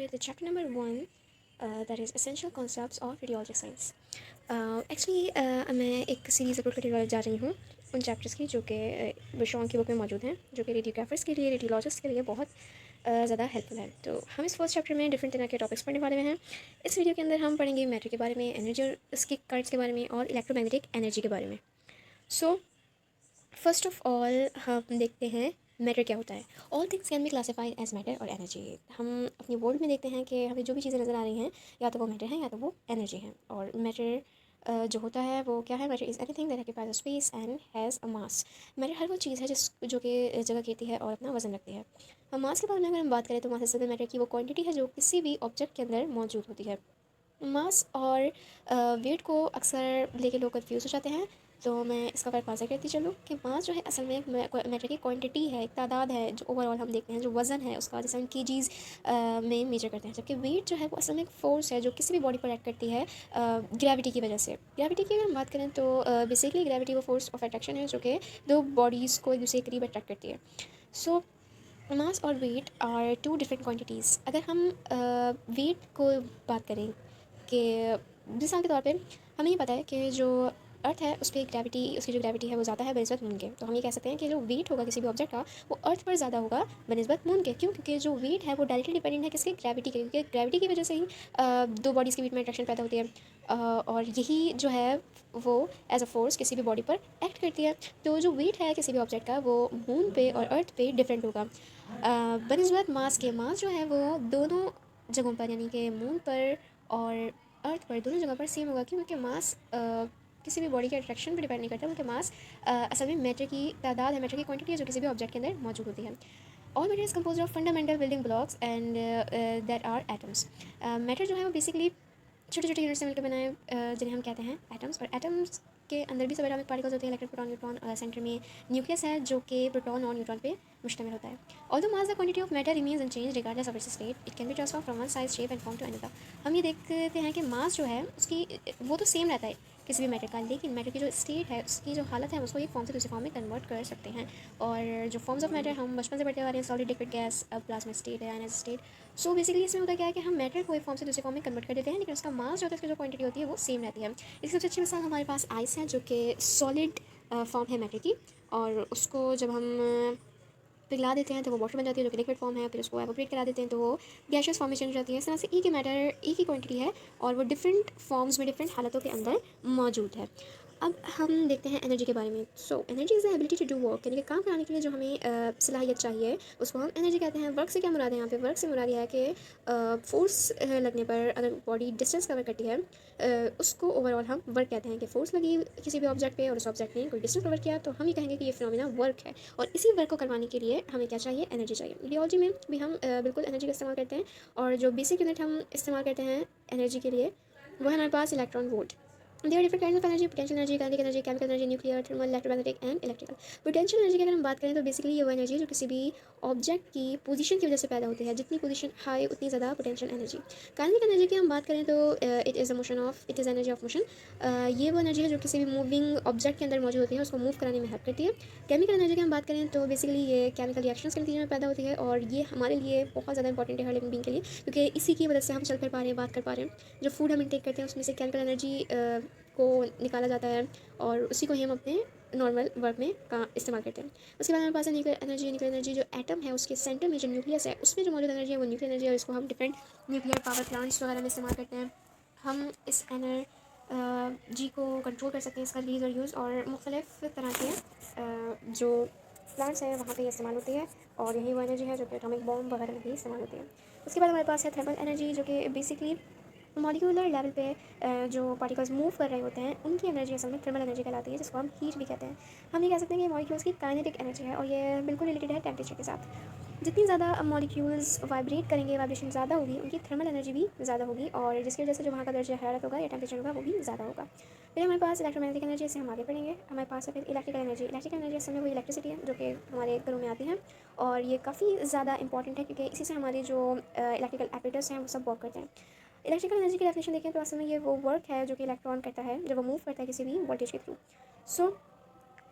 with the chapter number 1, that is essential concepts of radiology science. Actually मैं एक series upload करने जा रही हूँ उन चैप्टर्स की जो कि विश्वां की बुक में मौजूद हैं, जो कि रेडियोग्राफर्स के लिए, रेडियोलॉजिस्ट के लिए बहुत ज़्यादा हेल्पफुल है। तो हम इस फर्स्ट चैप्टर में डिफरेंट तरह के टॉपिक्स पढ़ने वाले हैं। इस वीडियो के अंदर हम पढ़ेंगे मैटर के बारे में, एनर्जी और उसके करंट्स के बारे में, और इलेक्ट्रोमैग्नेटिक एनर्जी के बारे में। सो फर्स्ट ऑफ ऑल हम देखते हैं मैटर क्या होता है। All things can be classified as matter और एनर्जी। हम अपनी वर्ल्ड में देखते हैं कि हमें जो भी चीज़ें नज़र आ रही हैं या तो वो मैटर है या तो वो एनर्जी है। और मैटर जो होता है वो क्या है? Matter is anything that occupies space and has a mass. Matter हर वो चीज़ है जिस जो कि जगह घेरती है और अपना वजन रखती है। हम मास के बारे में अगर हम बात करें तो मास इज मैटर की वो क्वांटिटी है जो किसी भी ऑब्जेक्ट के अंदर मौजूद होती है। मास और वेट को अक्सर लेके लोग कन्फ्यूज़ हो जाते हैं। तो मैं इसका वाज़ह करती चलूँ कि मास जो है असल में एक मैटर की क्वांटिटी है, एक तादाद है जो ओवरऑल हम देखते हैं, जो वज़न है उसका, जैसे हम केजीज़ में मेजर करते हैं। जबकि वेट जो है वो असल में एक फ़ोर्स है जो किसी भी बॉडी पर एक्ट करती है ग्रेविटी की वजह से। ग्रेविटी की अगर हम बात करें तो बेसिकली ग्रेविटी वो फोर्स ऑफ अट्रैक्शन है जो कि दो बॉडीज़ को एक दूसरे के करीब अट्रैक्ट करती है। सो मास और weight are two different quantities. अगर हम वेट को बात करें कि मिसाल के तौर पे हमें ये पता है कि जो अर्थ है उस पर ग्रेविटी, उसकी जो ग्रेविटी है वो ज़्यादा है बनस्बत मून के। तो हम ये कह सकते हैं कि जो वेट होगा किसी भी ऑब्जेक्ट का वो अर्थ पर ज़्यादा होगा बनस्बत मून के। क्यों? क्योंकि जो वेट है वो डायरेक्टली डिपेंडेंट है किसके? ग्रेविटी के। क्योंकि ग्रेविटी की वजह से ही दो बॉडीज़ के बीच में अट्रैक्शन पैदा होती है, और यही जो है वो एज अ फोर्स किसी भी बॉडी पर एक्ट करती है। तो जो वेट है किसी भी ऑब्जेक्ट का वो मून पे और अर्थ पे डिफरेंट होगा बनस्बत मास के। मास जो है वो दोनों जगहों पर, यानी कि मून पर और अर्थ पर, दोनों जगह पर सेम होगा। क्यों? क्योंकि मास किसी भी बॉडी के अट्रैक्शन पर डिपेंड नहीं करता, बल्कि मास असल में मैटर की तादाद है, मैटर की क्वांटिटी है जो किसी भी ऑब्जेक्ट के अंदर मौजूद होती है। All matter is compose of fundamental building blocks and that are atoms. Matter जो है वो बेसिकली छोटे छोटे यूनिट से मिलकर बनाए जिन्हें हम कहते हैं एटम्स। और एटम्स के अंदर भी सब एटॉमिक पार्टिकल्स होते हैं, इलेक्ट्रॉन, प्रोटॉन, न्यूट्रॉन। सेंटर में न्यूक्लियस है जो कि प्रोटॉन और न्यूट्रॉन पे मुश्तमिल होता है। Although mass the quantity of matter remains unchanged regardless of its state, it can be transform from one size shape and form to another. हम ये देखते हैं कि मास जो है उसकी वो तो सेम रहता है किसी भी मैटर का, लेकिन मैटर की जो स्टेट है, उसकी जो हालत है, उसको एक फॉर्म से दूसरे फॉर्म में कन्वर्ट कर सकते हैं। और जो फॉर्म्स ऑफ मैटर हम बचपन से पढ़ते आ रहे हैं, सॉलिड, लिक्विड, गैस, अब प्लाज्मा स्टेट है, आयनस स्टेट। सो बेसिकली इसमें होता क्या है कि हम मैटर को एक फॉर्म से दूसरे फॉर्म में कन्वर्ट कर देते हैं, लेकिन उसका मास जो होता है, उसकी जो क्वांटिटी होती है वो सेम रहती है। इसकी सबसे अच्छी मिसाल हमारे पास आइस है जो कि सॉलिड फॉर्म है मैटर की, और उसको जब हम पिघला देते हैं तो वो वाटर बन जाती है जो कि लिक्विड फॉर्म है। फिर उसको एवोपरेट करा देते हैं तो वो गैशियस फॉर्म में चेंज हो जाती है। इस तरह से एक ही मैटर, एक ही क्वांटिटी है और वो डिफरेंट फॉर्म्स में, डिफरेंट हालतों के अंदर मौजूद है। अब हम देखते हैं एनर्जी के बारे में। So energy is the ability to do work, यानी कि काम कराने के लिए जो हमें सलाहियत चाहिए उसको हम एनर्जी कहते हैं। वर्क से क्या मुराद है? यहाँ पे वर्क से मुराद यह है कि फोर्स लगने पर अगर बॉडी डिस्टेंस कवर करती है उसको ओवरऑल हम वर्क कहते हैं। कि फोर्स लगी किसी भी ऑब्जेक्ट पे और उस ऑब्जेक्ट ने कोई डिस्टेंस कवर किया तो हम ये कहेंगे कि ये फिनोमिना वर्क है। और इसी वर्क को करवाने के लिए हमें क्या चाहिए? एनर्जी चाहिए। रेडियोलॉजी में भी हम बिल्कुल एनर्जी का इस्तेमाल करते हैं, और जो बेसिक यूनिट हम इस्तेमाल करते हैं एनर्जी के लिए वो है हमारे पास electron volt. There different kind of energy: potential energy, kinetic energy, chemical energy, nuclear, thermal, electromagnetic and electrical. Potential energy की अगर हम बात करें तो बेसिकली ये वो एनर्जी है जो किसी भी ऑब्जेक्ट की पोजीशन की वजह से पैदा होती है। जितनी पोजीशन हाई उतनी ज़्यादा पोटेंशियल एनर्जी। काइनेटिक एनर्जी की हम बात करें तो it is energy of motion. ये वो एनर्जी है जो किसी भी मूविंग ऑब्जेक्ट के अंदर मौजूद होती है, उसको मूव कराने में हेल्प करती है। केमिकल एनर्जी की हम बात करें तो बेसिकली ये केमिकल रिएक्शंस के नतीजे में पैदा होती है, और ये हमारे लिए बहुत ज़्यादा इंपॉर्टेंट है हर लिविंग बीइंग के लिए, क्योंकि इसी की वजह से हम चल कर पा रहे हैं, बात कर पा रहे हैं। जो फूड हम इंटेक करते हैं उसमें से केमिकल एनर्जी को निकाला जाता है, और उसी को ही हम अपने नॉर्मल वर्क में का इस्तेमाल करते हैं। उसके बाद हमारे पास है न्यूक्लियर एनर्जी। न्यूक्लियर एनर्जी जो एटम है उसके सेंटर में जो न्यूक्लियस है उसमें जो मौजूद एनर्जी है वो न्यूक्लियर एनर्जी है, और इसको हम डिफरेंट न्यूक्लियर पावर प्लांट्स वगैरह में इस्तेमाल करते हैं। हम इस एनर्जी को कंट्रोल कर सकते हैं, इसका रिलीज और यूज़, और मुख्तलिफ़ तरह के जो प्लांट्स हैं वहाँ पे ये इस्तेमाल होती है, और यही वो एनर्जी है जो कि एटॉमिक बॉम्ब वगैरह में भी इस्तेमाल होती है। उसके बाद हमारे पास है थर्मल एनर्जी, जो कि बेसिकली मॉलिक्यूलर लेवल पे जो पार्टिकल्स मूव कर रहे होते हैं उनकी एनर्जी असल में थर्मल एनर्जी कहलाती है, जिसको हम हीट भी कहते हैं। हम ये कह सकते हैं कि मॉलिक्यूल्स की काइनेटिक एनर्जी है, और ये बिल्कुल रिलेटेड है टेम्परेचर के साथ। जितनी ज़्यादा मॉलिक्यूल्स वाइब्रेट करेंगे, वाइब्रेशन ज़्यादा होगी, उनकी थर्मल एनर्जी भी ज़्यादा होगी, और जिसकी वजह से जो वहाँ का दर्जा हरारत होगा या टेम्परेचर होगा वो भी ज़्यादा होगा। फिर हमारे पास इलेक्ट्रोमैग्नेटिक एनर्जी, से हम आगे पढ़ेंगे। हमारे पास है फिर इलेक्ट्रिकल एनर्जी। इलेक्ट्रिकल एनर्जी असल में वो इलेक्ट्रिसिटी है जो कि हमारे घरों में आती है, और ये काफ़ी ज़्यादा इंपॉर्टेंट है क्योंकि इसी से हमारे जो इलेक्ट्रिकल एपरेटस हैं वो सब वर्क करते हैं। इलेक्ट्रिकल एनर्जी की डेफिनेशन देखें तो असल में ये वो वर्क है जो कि इलेक्ट्रॉन करता है जब वो मूव करता है किसी भी वोल्टेज के थ्रू। सो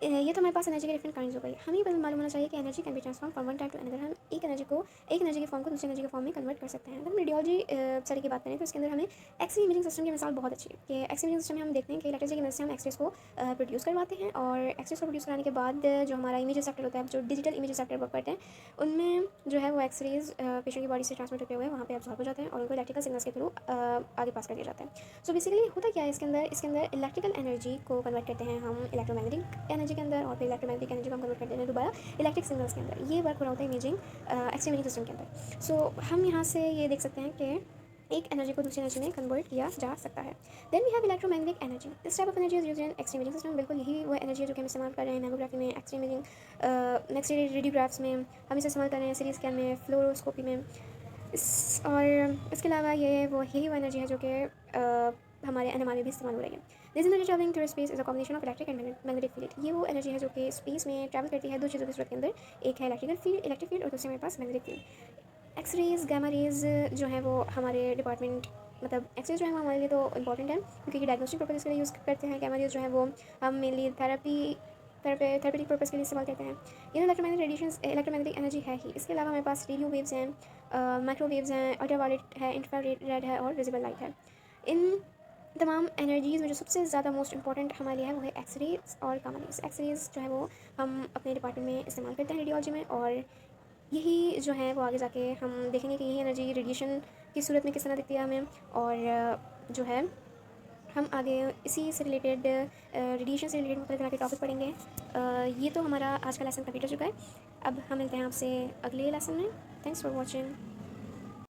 ये तो हमारे पास एनर्जी के डिफरेंट काइंड्स हो गई। हमें ये मालूम होना चाहिए कि energy can be transform from one type two another. हम एक एनर्जी की फॉर्म को दूसरी एनर्जी के फॉर्म में कन्वर्ट कर सकते हैं। अगर हम रेडियोलॉजी स्टडी की बात करें तो इसके अंदर हमें एक्सरे इमेजिंग सिस्टम की मिसाल बहुत अच्छी है कि एक्सरे इमेजिंग सिस्टम में हम देखते हैं कि इलेक्ट्रिसिटी की मदद से हम एक्सरेस को प्रोड्यूस करवाते हैं, और एक्सरेस को प्रोड्यूस कराने के बाद जो हमारा इमेज रिसेप्टर होता है, जो डिजिटल इमेज रिसेप्टर वर्क करते हैं, उनमें जो है वो एक्सरेज पेशेंट की बॉडी से ट्रांसमिट होते हुए वहाँ पे एब्जॉर्ब हो जाते हैं और उनको इलेक्ट्रिकल सिग्नल्स के थ्रू आगे पास कर दिया जाता है। सो बेसिकली होता क्या है इसके अंदर इलेक्ट्रिकल एनर्जी को कन्वर्ट करते हैं हम इलेक्ट्रोमैग्नेटिक एनर्जी के अंदर, और फिर इलेक्ट्रोमैग्नेटिक एनर्जी को हम कन्वर्ट करते हैं दोबारा इलेक्ट्रिक सिग्नल्स के अंदर। ये वर्क हो रहा होता है इमेजिंग एक्सरे इमेजिंग सिस्टम के अंदर। सो हम यहाँ से ये देख सकते हैं कि एक एनर्जी को दूसरी एनर्जी में कन्वर्ट किया जा सकता है। Then we have electromagnetic energy. This type of energy is used in X ray imaging system. बिल्कुल यही वो एनर्जी है जो कि हम इस्तेमाल कर रहे हैं मैमोग्राफी में, एक्सरे इमेजिंग, एक्सरे रेडियोग्राफ्स में हम इसे इस्तेमाल कर रहे हैं, सीटी स्कैन में, फ्लोरोस्कोपी में। और इसके अलावा यही वो एनर्जी है जो कि हमारे एनएमआर में भी इस्तेमाल हो रही है। This energy travelling through space is a combination of electric and magnetic field. ये वो एनर्जी है जो कि स्पेस में ट्रैवल करती है दो चीज़ों की सूरत के अंदर। एक है इलेक्ट्रिक फील्ड और दूसरे हमारे पास magnetic field. X rays gamma rays जो है वो हमारे डिपार्टमेंट मतलब एक्सरेज जो है वो हमारे लिए तो इंपॉर्टेंट है क्योंकि ये डायग्नोस्टिक पर्पज़ के लिए यूज़ करते हैं। गामा रेज जो है वो हम मेनली थेरेपेटिक पर्पज़ के लिए इस्तेमाल करते हैं। ये इलेक्ट्रोमैग्नेटिक एनर्जी है ही। इसके अलावा हमारे पास रेडियो वेव्स हैं, माइक्रोवेव्स हैं, अल्ट्रावायलेट है, इंफ्रारेड है और विजिबल लाइट है। इन तमाम एनर्जीज़ में जो सबसे ज़्यादा मोस्ट इंपॉर्टेंट हमारे लिए है वो है एक्सरेज और गामा रेज। एक्सरेज जो है वो हम अपने डिपार्टमेंट में इस्तेमाल करते हैं रेडियोलॉजी में, और यही जो है वो आगे जाके हम देखेंगे कि यही एनर्जी रेडिएशन की सूरत में किस तरह दिखती है हमें। और जो है हम आगे इसी से रिलेटेड रेडिएशन से रिलेटेड मुख्तलिफ तरह के टॉपिक पढ़ेंगे। ये तो हमारा आज का लेसन कंप्लीट हो चुका है। अब हम मिलते हैं आपसे अगले लेसन में। Thanks for watching.